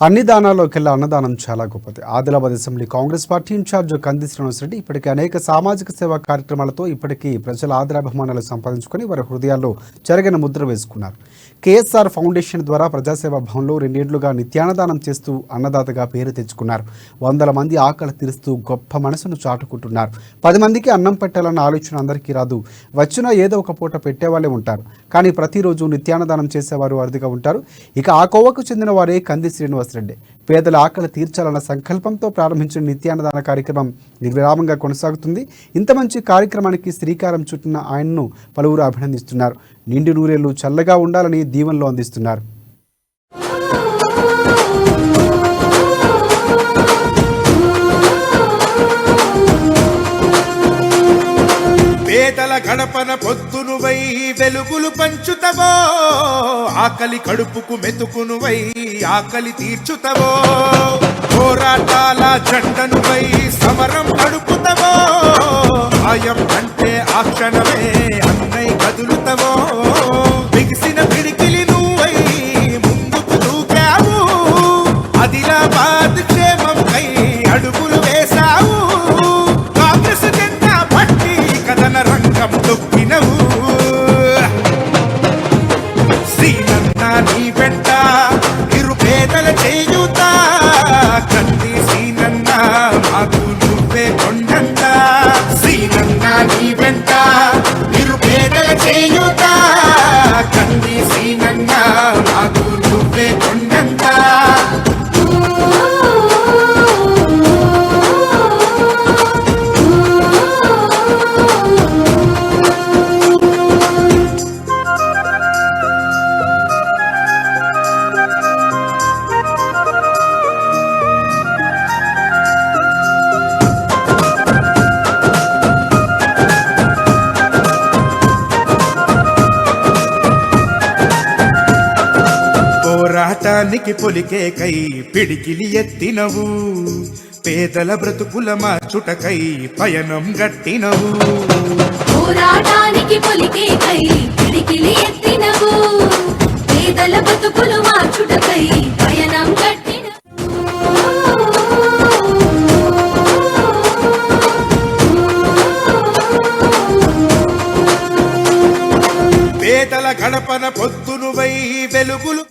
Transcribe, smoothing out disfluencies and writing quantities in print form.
అన్ని దానాల్లోకెల్లా అన్నదానం చాలా గొప్పది. Adilabad assembly Congress party incharge Kandi Srinivas Reddy ఇప్పటికే అనేక సామాజిక సేవా కార్యక్రమాలతో ఇప్పటికీ ప్రజల ఆదరాభిమానాలు సంపాదించుకుని వారి హృదయాల్లో చెరగని ముద్ర వేసుకున్నారు. కేఎస్ఆర్ ఫౌండేషన్ ద్వారా ప్రజాసేవా భవన్లో 2 ఏళ్లుగా నిత్యాన్నదానం చేస్తూ అన్నదాతగా పేరు తెచ్చుకున్నారు. 100 మంది ఆకలి తీరుస్తూ గొప్ప మనసును చాటుకుంటున్నారు. 10 మందికి అన్నం పెట్టాలన్న ఆలోచన అందరికీ రాదు. వచ్చినా ఏదో ఒక పూట పెట్టేవాళ్ళే ఉంటారు. కానీ ప్రతిరోజు నిత్యాన్నదానం చేసేవారు అరుదుగా ఉంటారు. ఇక ఆ కోవకు చెందిన వారే కంది శ్రీనివాస్ రెడ్డి. పేదల ఆకలి తీర్చాలన్న సంకల్పంతో ప్రారంభించిన నిత్యాన్నదాన కార్యక్రమం నిర్విరామంగా కొనసాగుతుంది. ఇంత మంచి కార్యక్రమానికి శ్రీకారం చుట్టిన ఆయన్ను పలువురు అభినందిస్తున్నారు. నిండు నూరేళ్లు చల్లగా ఉండాలని దీవెనలు అందిస్తున్నారు. పేదల గడపన పొద్దునువై వెలుగులు పంచుతవో, ఆకలి కడుపుకు మెతుకునువై ఆకలి తీర్చుతవో, పోరాటాల జెండనువై సమరం నడుపుతవో, భయం అంటే ఆ క్షణమే అన్నై కదులుతవో, బిగిసిన పిడికిలి నువ్వై ముందుకు దూకావు, ఆదిలాబాద్ క్షేమంకై అడుగులు వేశావు, కాంగ్రెస్ జెండా పట్టి కథన రంగం తొక్కినవు, శ్రీనన్న నీ వెంట నిరుపేదల చేయుత, కంది శ్రీనన్న మాకు నువ్వే కొండంత, శ్రీనన్న నీ వెంట నిరుపేదల చేయుత, కంది శ్రీనన్న మాకు నువ్వే కొండంత. పోరాటానికి పొలికే కై పిడికిలి ఎత్తినవు, పేదల బ్రతుకుల మార్చుటకై పయనం గట్టినవు, పోరాటానికి పొలికే కై పిడికిలి ఎత్తినవు, పేదల బ్రతుకులు మార్చుటకై పయనం గట్టినవు. పేదల గడపన పొద్దునువై వెలుగులు